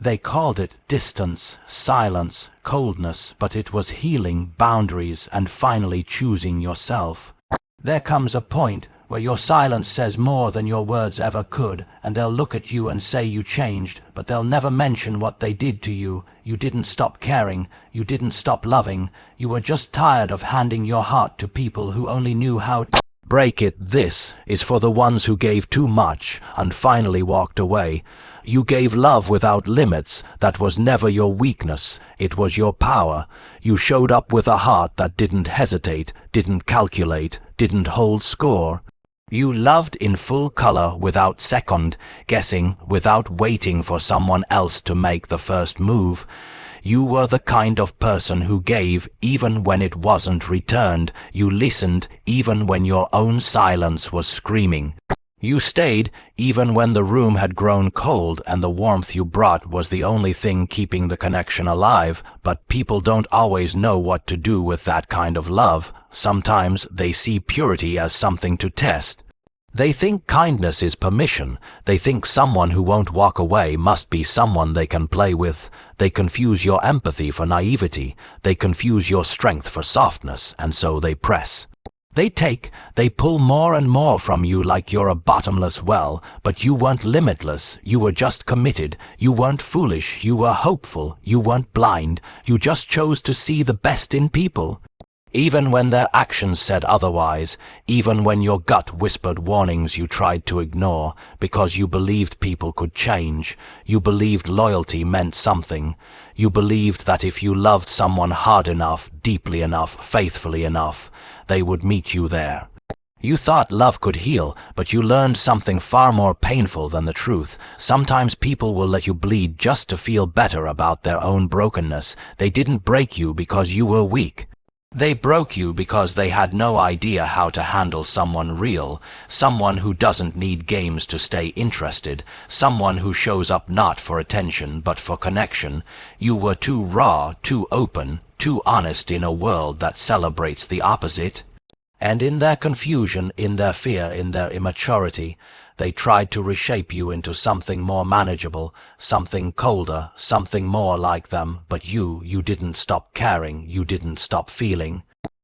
They called it distance, silence, coldness, but it was healing, boundaries, and finally choosing yourself. There comes a point where your silence says more than your words ever could, and they'll look at you and say you changed, but they'll never mention what they did to you. You didn't stop caring, you didn't stop loving, you were just tired of handing your heart to people who only knew how to break it. This is for the ones who gave too much and finally walked away. You gave love without limits. That was never your weakness, it was your power. You showed up with a heart that didn't hesitate, didn't calculate, didn't hold score. You loved in full color without second guessing, without waiting for someone else to make the first move. You were the kind of person who gave even when it wasn't returned. You listened even when your own silence was screaming. You stayed even when the room had grown cold and the warmth you brought was the only thing keeping the connection alive. But people don't always know what to do with that kind of love. Sometimes they see purity as something to test. They think kindness is permission. They think someone who won't walk away must be someone they can play with. They confuse your empathy for naivety. They confuse your strength for softness, and so they press. They pull more and more from you like you're a bottomless well, but you weren't limitless, you were just committed, you weren't foolish, you were hopeful, you weren't blind, you just chose to see the best in people. Even when their actions said otherwise, even when your gut whispered warnings you tried to ignore, because you believed people could change, you believed loyalty meant something, you believed that if you loved someone hard enough, deeply enough, faithfully enough, they would meet you there. You thought love could heal, but you learned something far more painful than the truth. Sometimes people will let you bleed just to feel better about their own brokenness. They didn't break you because you were weak. They broke you because they had no idea how to handle someone real, someone who doesn't need games to stay interested, someone who shows up not for attention but for connection. You were too raw, too open, too honest in a world that celebrates the opposite. And in their confusion, in their fear, in their immaturity, they tried to reshape you into something more manageable, something colder, something more like them, but you didn't stop caring, you didn't stop feeling.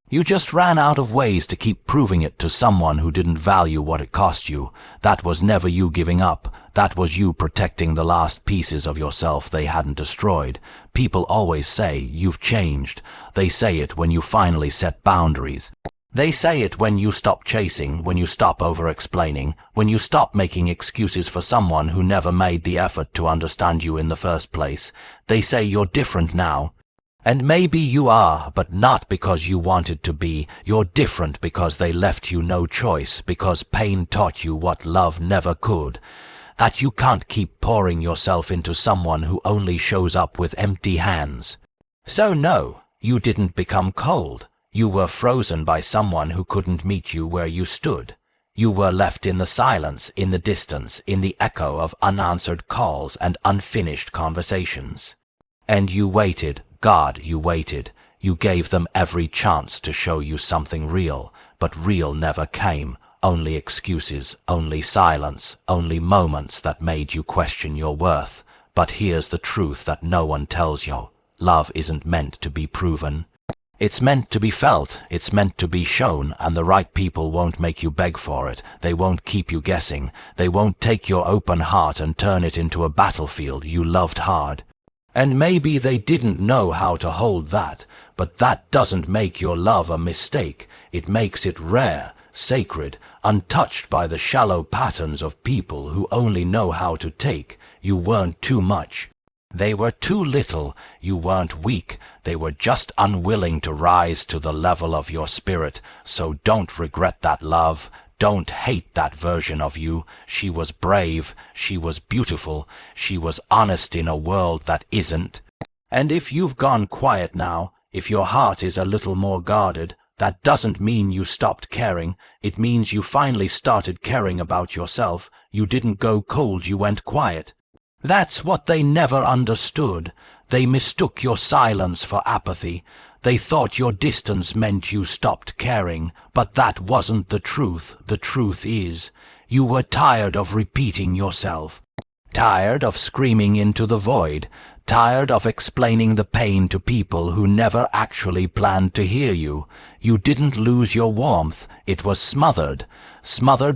You just ran out of ways to keep proving it to someone who didn't value what it cost you. That was never you giving up. That was you protecting the last pieces of yourself they hadn't destroyed. People always say, you've changed. They say it when you finally set boundaries. They say it when you stop chasing, when you stop over-explaining, when you stop making excuses for someone who never made the effort to understand you in the first place. They say you're different now. And maybe you are, but not because you wanted to be. You're different because they left you no choice, because pain taught you what love never could. That you can't keep pouring yourself into someone who only shows up with empty hands. So no, you didn't become cold. You were frozen by someone who couldn't meet you where you stood. You were left in the silence, in the distance, in the echo of unanswered calls and unfinished conversations. And you waited, God, you waited. You gave them every chance to show you something real, but real never came. Only excuses, only silence, only moments that made you question your worth. But here's the truth that no one tells you. Love isn't meant to be proven. It's meant to be felt, it's meant to be shown, and the right people won't make you beg for it. They won't keep you guessing. They won't take your open heart and turn it into a battlefield you loved hard. And maybe they didn't know how to hold that, but that doesn't make your love a mistake. It makes it rare, sacred, untouched by the shallow patterns of people who only know how to take. You weren't too much. They were too little. You weren't weak. They were just unwilling to rise to the level of your spirit. So don't regret that love. Don't hate that version of you. She was brave. She was beautiful. She was honest in a world that isn't. And if you've gone quiet now, if your heart is a little more guarded, that doesn't mean you stopped caring. It means you finally started caring about yourself. You didn't go cold, you went quiet. That's what they never understood. They mistook your silence for apathy. They thought your distance meant you stopped caring, but that wasn't the truth. The truth is, you were tired of repeating yourself. Tired of screaming into the void, tired of explaining the pain to people who never actually planned to hear you. You didn't lose your warmth, it was smothered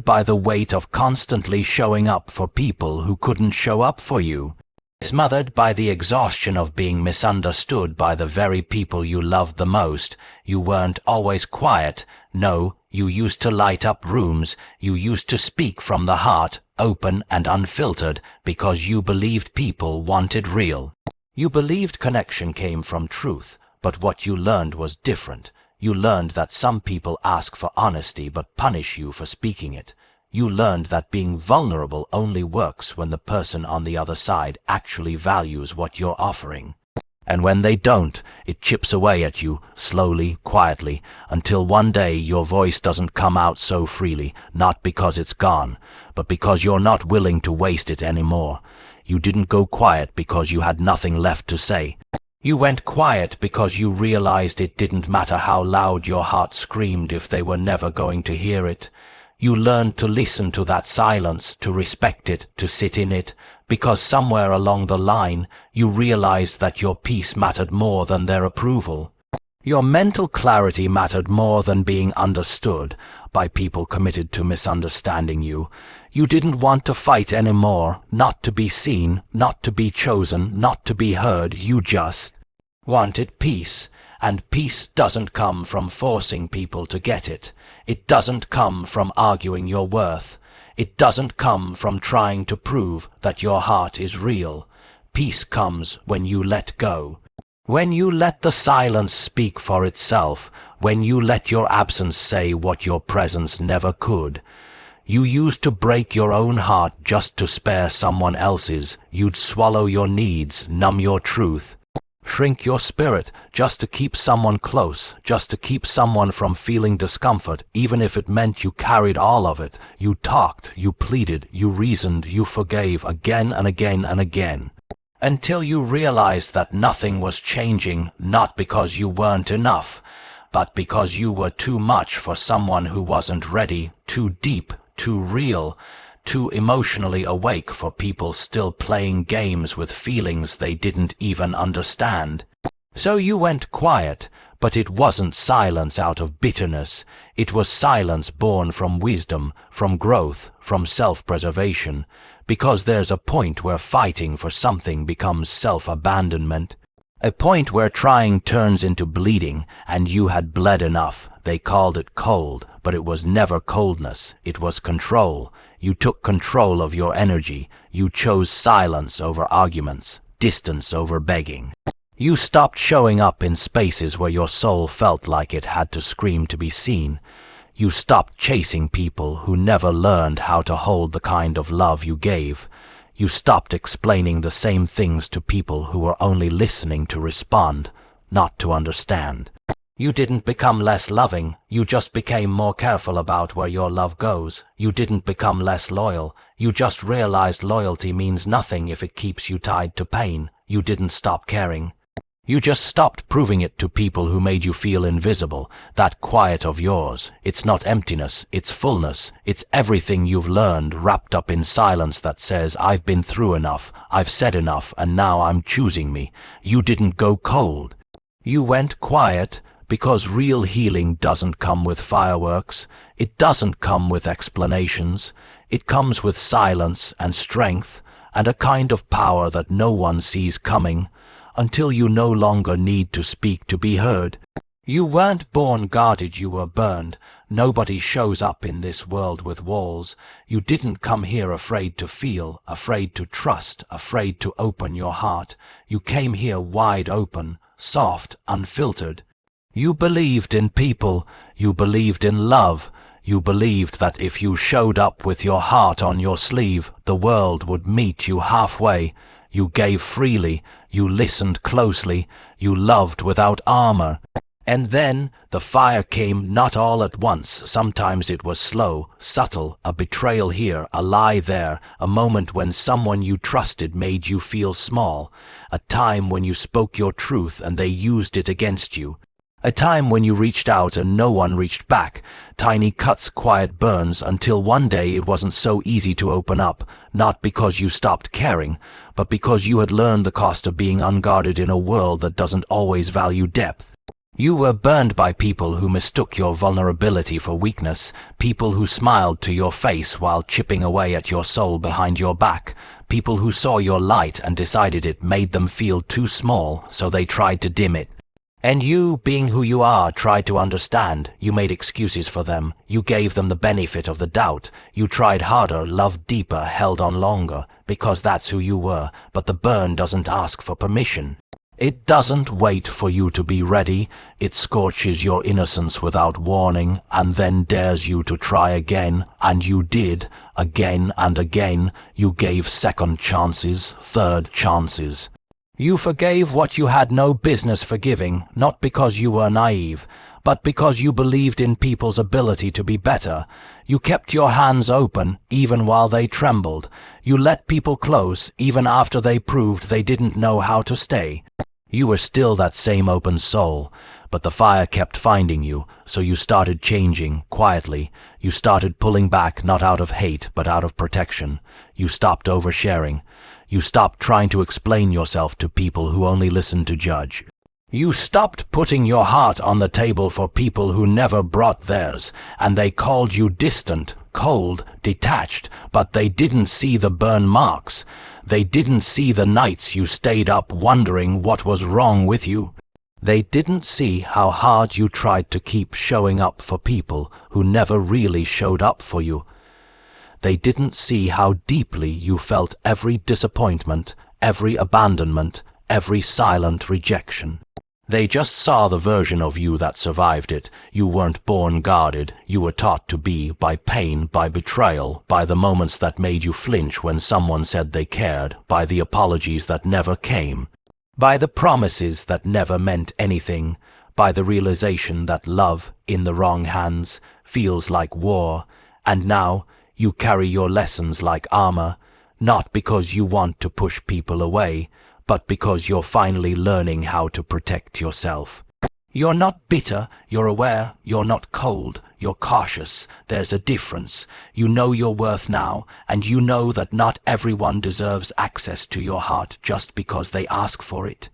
by the weight of constantly showing up for people who couldn't show up for you. Smothered by the exhaustion of being misunderstood by the very people you loved the most. You weren't always quiet. No, you used to light up rooms. You used to speak from the heart, open and unfiltered, because you believed people wanted real. You believed connection came from truth, but what you learned was different. You learned that some people ask for honesty but punish you for speaking it. You learned that being vulnerable only works when the person on the other side actually values what you're offering. And when they don't, it chips away at you, slowly, quietly, until one day your voice doesn't come out so freely, not because it's gone, but because you're not willing to waste it anymore. You didn't go quiet because you had nothing left to say. You went quiet because you realized it didn't matter how loud your heart screamed if they were never going to hear it. You learned to listen to that silence, to respect it, to sit in it, because somewhere along the line you realized that your peace mattered more than their approval. Your mental clarity mattered more than being understood by people committed to misunderstanding you. You didn't want to fight anymore, not to be seen, not to be chosen, not to be heard. You just wanted peace. And peace doesn't come from forcing people to get it. It doesn't come from arguing your worth. It doesn't come from trying to prove that your heart is real. Peace comes when you let go. When you let the silence speak for itself. When you let your absence say what your presence never could. You used to break your own heart just to spare someone else's. You'd swallow your needs, numb your truth. Shrink your spirit just to keep someone close, just to keep someone from feeling discomfort, even if it meant you carried all of it. You talked, you pleaded, you reasoned, you forgave again and again and again. Until you realized that nothing was changing, not because you weren't enough, but because you were too much for someone who wasn't ready, too deep, too real, too emotionally awake for people still playing games with feelings they didn't even understand. So you went quiet, but it wasn't silence out of bitterness. It was silence born from wisdom, from growth, from self-preservation, because there's a point where fighting for something becomes self-abandonment. A point where trying turns into bleeding, and you had bled enough. They called it cold, but it was never coldness. It was control. You took control of your energy. You chose silence over arguments, distance over begging. You stopped showing up in spaces where your soul felt like it had to scream to be seen. You stopped chasing people who never learned how to hold the kind of love you gave. You stopped explaining the same things to people who were only listening to respond, not to understand. You didn't become less loving, you just became more careful about where your love goes. You didn't become less loyal, you just realized loyalty means nothing if it keeps you tied to pain. You didn't stop caring. You just stopped proving it to people who made you feel invisible. That quiet of yours, it's not emptiness, it's fullness. It's everything you've learned wrapped up in silence that says, I've been through enough, I've said enough, and now I'm choosing me. You didn't go cold. You went quiet. Because real healing doesn't come with fireworks, it doesn't come with explanations, it comes with silence and strength and a kind of power that no one sees coming, until you no longer need to speak to be heard. You weren't born guarded, you were burned. Nobody shows up in this world with walls. You didn't come here afraid to feel, afraid to trust, afraid to open your heart. You came here wide open, soft, unfiltered. You believed in people, you believed in love, you believed that if you showed up with your heart on your sleeve, the world would meet you halfway. You gave freely, you listened closely, you loved without armor. And then the fire came not all at once. Sometimes it was slow, subtle, a betrayal here, a lie there, a moment when someone you trusted made you feel small, a time when you spoke your truth and they used it against you. A time when you reached out and no one reached back. Tiny cuts, quiet burns, until one day it wasn't so easy to open up, not because you stopped caring, but because you had learned the cost of being unguarded in a world that doesn't always value depth. You were burned by people who mistook your vulnerability for weakness, people who smiled to your face while chipping away at your soul behind your back, people who saw your light and decided it made them feel too small, so they tried to dim it. And you, being who you are, tried to understand. You made excuses for them. You gave them the benefit of the doubt. You tried harder, loved deeper, held on longer, because that's who you were. But the burn doesn't ask for permission. It doesn't wait for you to be ready. It scorches your innocence without warning, and then dares you to try again. And you did, again and again. You gave second chances, third chances. You forgave what you had no business forgiving, not because you were naive, but because you believed in people's ability to be better. You kept your hands open, even while they trembled. You let people close, even after they proved they didn't know how to stay. You were still that same open soul, but the fire kept finding you, so you started changing, quietly. You started pulling back, not out of hate, but out of protection. You stopped oversharing. You stopped trying to explain yourself to people who only listen to judge. You stopped putting your heart on the table for people who never brought theirs, and they called you distant, cold, detached, but they didn't see the burn marks. They didn't see the nights you stayed up wondering what was wrong with you. They didn't see how hard you tried to keep showing up for people who never really showed up for you. They didn't see how deeply you felt every disappointment, every abandonment, every silent rejection. They just saw the version of you that survived it. You weren't born guarded. You were taught to be, by pain, by betrayal, by the moments that made you flinch when someone said they cared, by the apologies that never came, by the promises that never meant anything, by the realization that love, in the wrong hands, feels like war. And now, you carry your lessons like armor, not because you want to push people away, but because you're finally learning how to protect yourself. You're not bitter, you're aware, you're not cold, you're cautious. There's a difference. You know your worth now, and you know that not everyone deserves access to your heart just because they ask for it.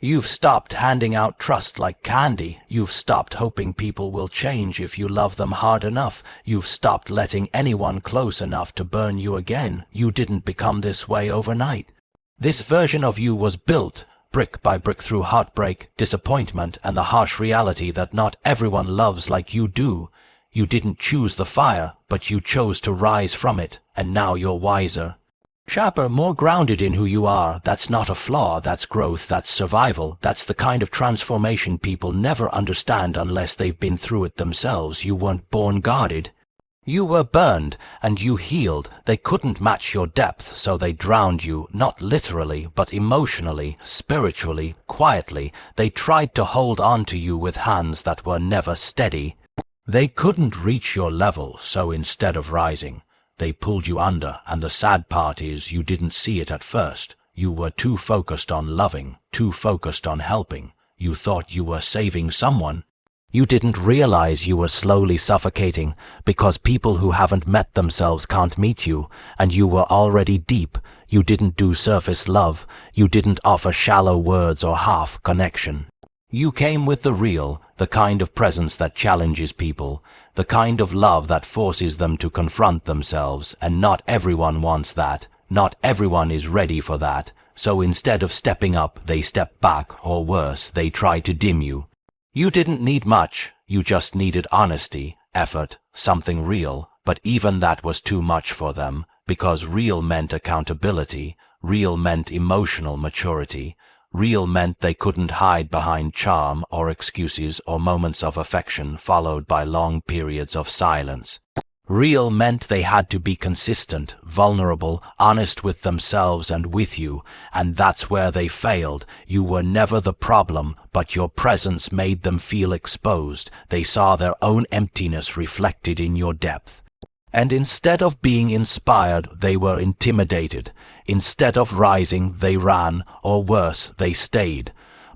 You've stopped handing out trust like candy. You've stopped hoping people will change if you love them hard enough. You've stopped letting anyone close enough to burn you again. You didn't become this way overnight. This version of you was built, brick by brick, through heartbreak, disappointment, and the harsh reality that not everyone loves like you do. You didn't choose the fire, but you chose to rise from it, and now you're wiser. Sharper, more grounded in who you are. That's not a flaw, that's growth, that's survival. That's the kind of transformation people never understand unless they've been through it themselves. You weren't born guarded. You were burned, and you healed. They couldn't match your depth, so they drowned you, not literally, but emotionally, spiritually, quietly. They tried to hold on to you with hands that were never steady. They couldn't reach your level, so instead of rising, they pulled you under, and the sad part is you didn't see it at first. You were too focused on loving, too focused on helping. You thought you were saving someone. You didn't realize you were slowly suffocating because people who haven't met themselves can't meet you, and you were already deep. You didn't do surface love. You didn't offer shallow words or half connection. You came with the real, the kind of presence that challenges people, the kind of love that forces them to confront themselves, and not everyone wants that. Not everyone is ready for that. So instead of stepping up, they step back, or worse, they try to dim you. You didn't need much. You just needed honesty, effort, something real. But even that was too much for them, because real meant accountability, real meant emotional maturity. Real meant they couldn't hide behind charm or excuses or moments of affection followed by long periods of silence. Real meant they had to be consistent, vulnerable, honest with themselves and with you, and that's where they failed. You were never the problem, but your presence made them feel exposed. They saw their own emptiness reflected in your depth. And instead of being inspired, they were intimidated. Instead of rising, they ran, or worse, they stayed.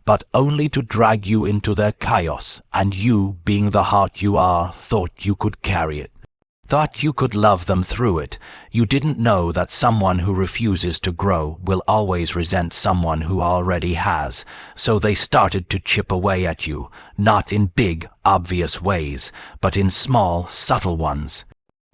but only to drag you into their chaos, and you, being the heart you are, thought you could carry it. Thought you could love them through it. You didn't know that someone who refuses to grow will always resent someone who already has, so they started to chip away at you, not in big, obvious ways, but in small, subtle ones.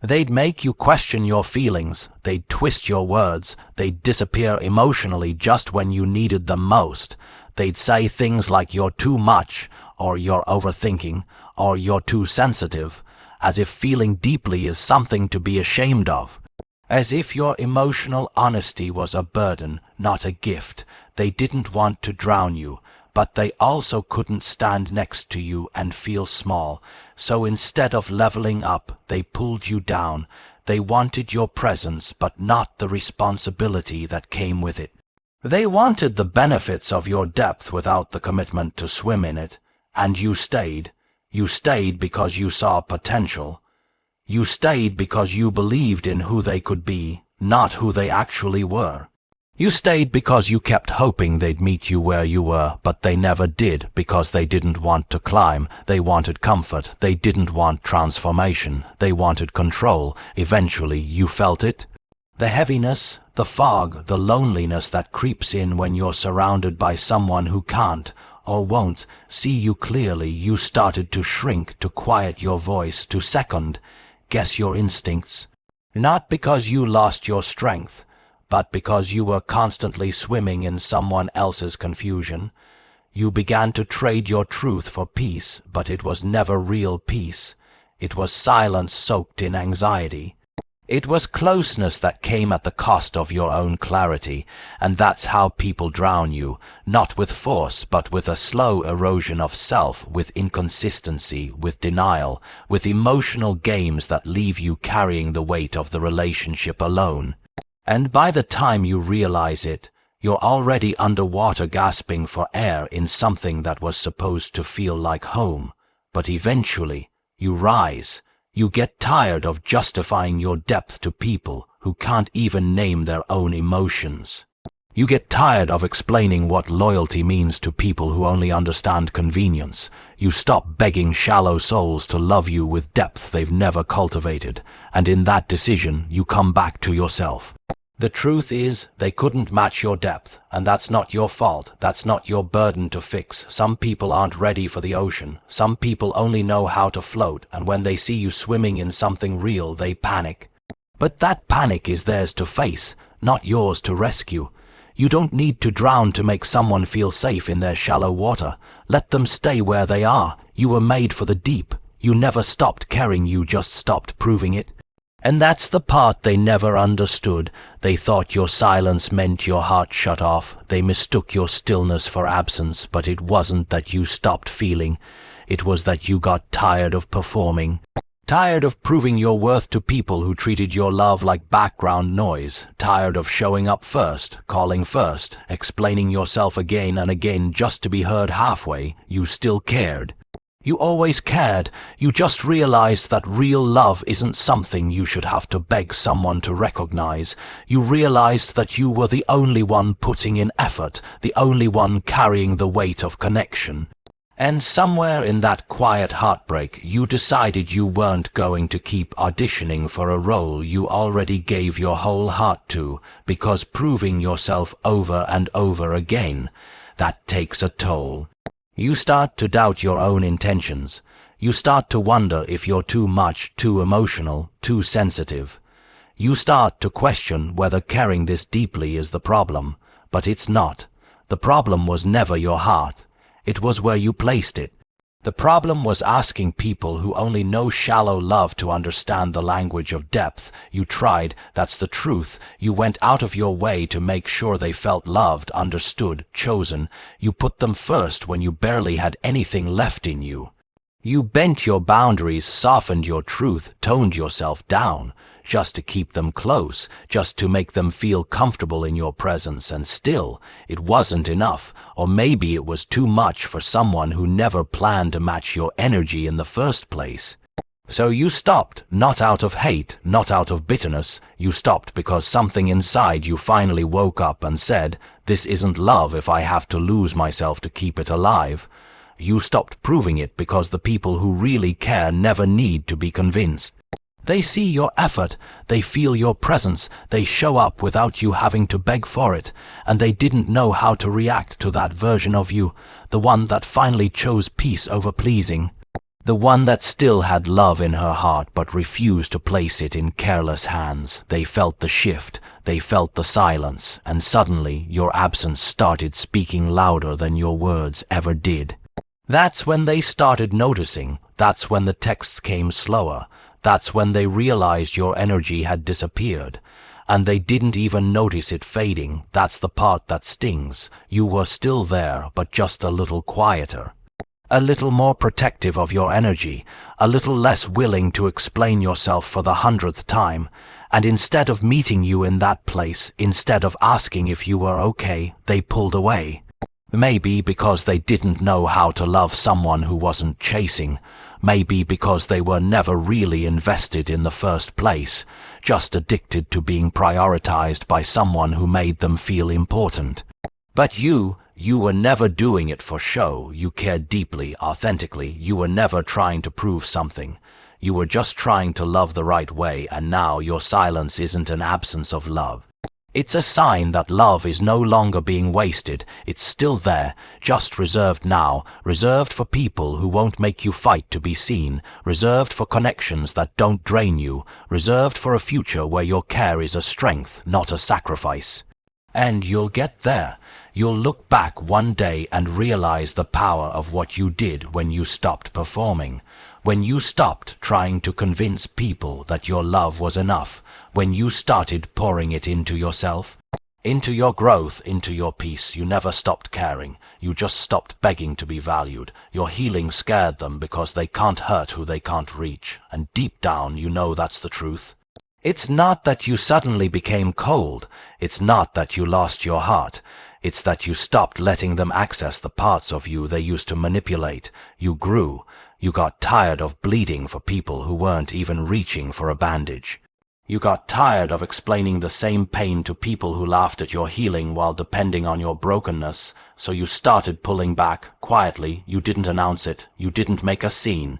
They'd make you question your feelings, they'd twist your words, they'd disappear emotionally just when you needed them most. They'd say things like you're too much, or you're overthinking, or you're too sensitive, as if feeling deeply is something to be ashamed of. As if your emotional honesty was a burden, not a gift. They didn't want to drown you, but they also couldn't stand next to you and feel small. So instead of leveling up, they pulled you down. They wanted your presence, but not the responsibility that came with it. They wanted the benefits of your depth without the commitment to swim in it. And you stayed. You stayed because you saw potential. You stayed because you believed in who they could be, not who they actually were. You stayed because you kept hoping they'd meet you where you were, but they never did because they didn't want to climb. They wanted comfort. They didn't want transformation. They wanted control. Eventually, you felt it. The heaviness, the fog, the loneliness that creeps in when you're surrounded by someone who can't or won't see you clearly. You started to shrink, to quiet your voice, to second-guess your instincts. Not because you lost your strength, but because you were constantly swimming in someone else's confusion. You began to trade your truth for peace, but it was never real peace. It was silence soaked in anxiety. It was closeness that came at the cost of your own clarity, and that's how people drown you, not with force, but with a slow erosion of self, with inconsistency, with denial, with emotional games that leave you carrying the weight of the relationship alone. And by the time you realize it, you're already underwater gasping for air in something that was supposed to feel like home. But eventually, you rise. You get tired of justifying your depth to people who can't even name their own emotions. You get tired of explaining what loyalty means to people who only understand convenience. You stop begging shallow souls to love you with depth they've never cultivated, and in that decision you come back to yourself. The truth is, they couldn't match your depth, and that's not your fault. That's not your burden to fix. Some people aren't ready for the ocean. Some people only know how to float, and when they see you swimming in something real, they panic. But that panic is theirs to face, not yours to rescue. You don't need to drown to make someone feel safe in their shallow water. Let them stay where they are. You were made for the deep. You never stopped caring, you just stopped proving it. And that's the part they never understood. They thought your silence meant your heart shut off. They mistook your stillness for absence, but it wasn't that you stopped feeling. It was that you got tired of performing. Tired of proving your worth to people who treated your love like background noise. Tired of showing up first, calling first, explaining yourself again and again just to be heard halfway. You still cared. You always cared. You just realized that real love isn't something you should have to beg someone to recognize. You realized that you were the only one putting in effort, the only one carrying the weight of connection. And somewhere in that quiet heartbreak, you decided you weren't going to keep auditioning for a role you already gave your whole heart to, because proving yourself over and over again, that takes a toll. You start to doubt your own intentions. You start to wonder if you're too much, too emotional, too sensitive. You start to question whether caring this deeply is the problem, but it's not. The problem was never your heart. It was where you placed it. The problem was asking people who only know shallow love to understand the language of depth. You tried, that's the truth. You went out of your way to make sure they felt loved, understood, chosen. You put them first when you barely had anything left in you. You bent your boundaries, softened your truth, toned yourself down, just to keep them close, just to make them feel comfortable in your presence, and still, it wasn't enough, or maybe it was too much for someone who never planned to match your energy in the first place. So you stopped, not out of hate, not out of bitterness. You stopped because something inside you finally woke up and said, "This isn't love if I have to lose myself to keep it alive." You stopped proving it because the people who really care never need to be convinced. They see your effort, they feel your presence, they show up without you having to beg for it, and they didn't know how to react to that version of you, the one that finally chose peace over pleasing. The one that still had love in her heart but refused to place it in careless hands. They felt the shift, they felt the silence, and suddenly your absence started speaking louder than your words ever did. That's when they started noticing, that's when the texts came slower, that's when they realized your energy had disappeared. And they didn't even notice it fading. That's the part that stings. You were still there, but just a little quieter. A little more protective of your energy, a little less willing to explain yourself for the 100th time, and instead of meeting you in that place, instead of asking if you were okay, they pulled away. Maybe because they didn't know how to love someone who wasn't chasing, maybe because they were never really invested in the first place, just addicted to being prioritized by someone who made them feel important. But you were never doing it for show. You cared deeply, authentically. You were never trying to prove something. You were just trying to love the right way, and now your silence isn't an absence of love. It's a sign that love is no longer being wasted. It's still there, just reserved now, reserved for people who won't make you fight to be seen, reserved for connections that don't drain you, reserved for a future where your care is a strength, not a sacrifice. And you'll get there. You'll look back one day and realize the power of what you did when you stopped performing, when you stopped trying to convince people that your love was enough, when you started pouring it into yourself, into your growth, into your peace. You never stopped caring. You just stopped begging to be valued. Your healing scared them because they can't hurt who they can't reach. And deep down, you know that's the truth. It's not that you suddenly became cold. It's not that you lost your heart. It's that you stopped letting them access the parts of you they used to manipulate. You grew. You got tired of bleeding for people who weren't even reaching for a bandage. You got tired of explaining the same pain to people who laughed at your healing while depending on your brokenness, so you started pulling back, quietly. You didn't announce it. You didn't make a scene.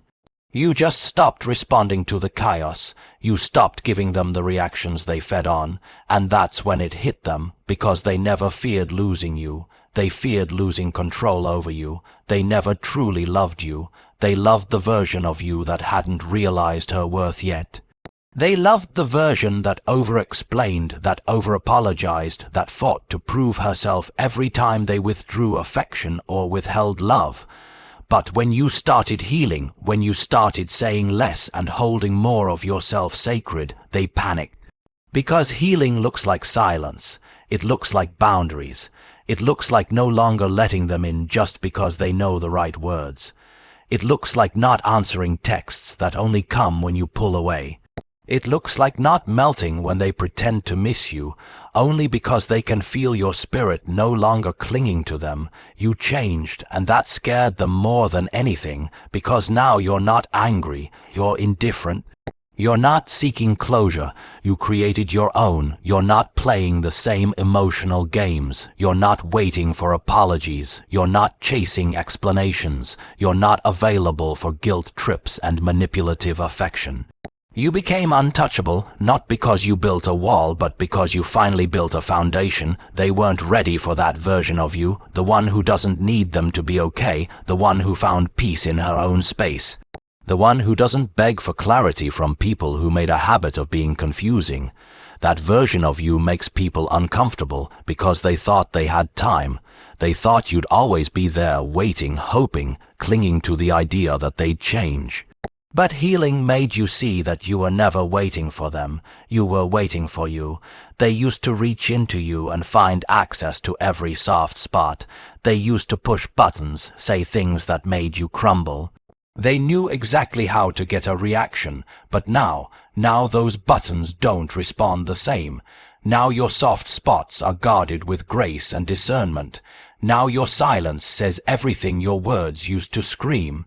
You just stopped responding to the chaos. You stopped giving them the reactions they fed on, and that's when it hit them, because they never feared losing you. They feared losing control over you. They never truly loved you. They loved the version of you that hadn't realized her worth yet. They loved the version that over-explained, that over-apologized, that fought to prove herself every time they withdrew affection or withheld love. But when you started healing, when you started saying less and holding more of yourself sacred, they panicked. Because healing looks like silence. It looks like boundaries. It looks like no longer letting them in just because they know the right words. It looks like not answering texts that only come when you pull away. It looks like not melting when they pretend to miss you, only because they can feel your spirit no longer clinging to them. You changed, and that scared them more than anything, because now you're not angry, you're indifferent. You're not seeking closure. You created your own. You're not playing the same emotional games. You're not waiting for apologies. You're not chasing explanations. You're not available for guilt trips and manipulative affection. You became untouchable, not because you built a wall, but because you finally built a foundation. They weren't ready for that version of you, the one who doesn't need them to be okay, the one who found peace in her own space. The one who doesn't beg for clarity from people who made a habit of being confusing. That version of you makes people uncomfortable because they thought they had time. They thought you'd always be there, waiting, hoping, clinging to the idea that they'd change. But healing made you see that you were never waiting for them. You were waiting for you. They used to reach into you and find access to every soft spot. They used to push buttons, say things that made you crumble. They knew exactly how to get a reaction, but now those buttons don't respond the same. Now your soft spots are guarded with grace and discernment. Now your silence says everything your words used to scream.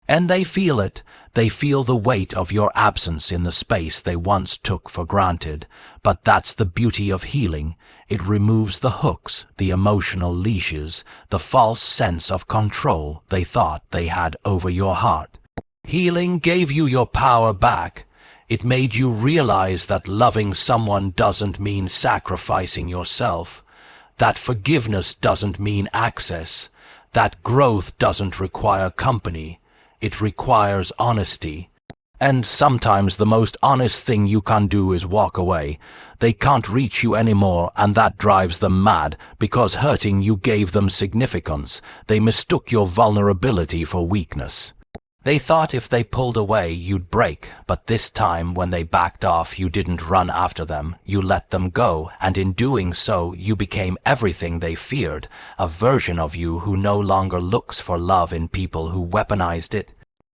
And they feel it. They feel the weight of your absence in the space they once took for granted. But that's the beauty of healing. It removes the hooks, the emotional leashes, the false sense of control they thought they had over your heart. Healing gave you your power back. It made you realize that loving someone doesn't mean sacrificing yourself, that forgiveness doesn't mean access, that growth doesn't require company. It requires honesty. And sometimes the most honest thing you can do is walk away. They can't reach you anymore, and that drives them mad, because hurting you gave them significance. They mistook your vulnerability for weakness. They thought if they pulled away, you'd break, but this time when they backed off, you didn't run after them. You let them go, and in doing so, you became everything they feared, a version of you who no longer looks for love in people who weaponized it.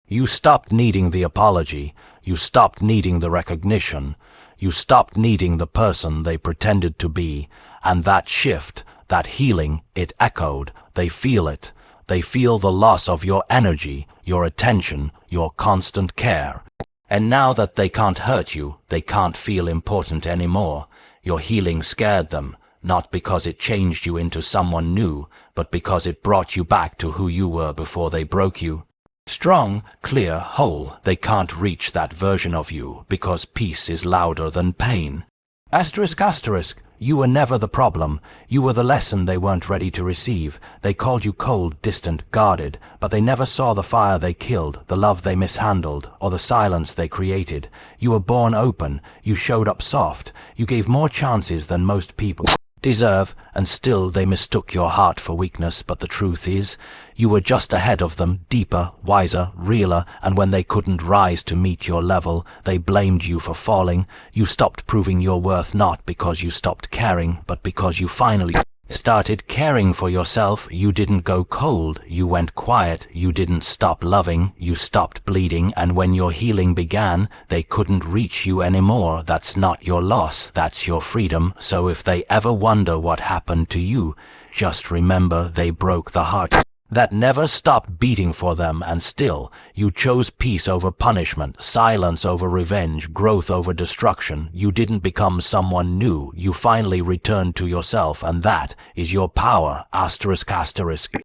You stopped needing the apology. You stopped needing the recognition. You stopped needing the person they pretended to be, and that shift, that healing, it echoed. They feel it. They feel the loss of your energy, your attention, your constant care. And now that they can't hurt you, they can't feel important anymore. Your healing scared them, not because it changed you into someone new, but because it brought you back to who you were before they broke you. Strong, clear, whole, they can't reach that version of you, because peace is louder than pain. Asterisk, asterisk. You were never the problem. You were the lesson they weren't ready to receive. They called you cold, distant, guarded, but they never saw the fire they killed, the love they mishandled, or the silence they created. You were born open. You showed up soft. You gave more chances than most people deserve, and still they mistook your heart for weakness. But the truth is, you were just ahead of them, deeper, wiser, realer, and when they couldn't rise to meet your level, they blamed you for falling. You stopped proving your worth not because you stopped caring, but because you finally started caring for yourself. You didn't go cold, you went quiet. You didn't stop loving, you stopped bleeding, and when your healing began, they couldn't reach you anymore. That's not your loss, that's your freedom. So if they ever wonder what happened to you, just remember they broke the heart that never stopped beating for them, and still, you chose peace over punishment, silence over revenge, growth over destruction. You didn't become someone new. You finally returned to yourself, and that is your power. Asterisk, asterisk.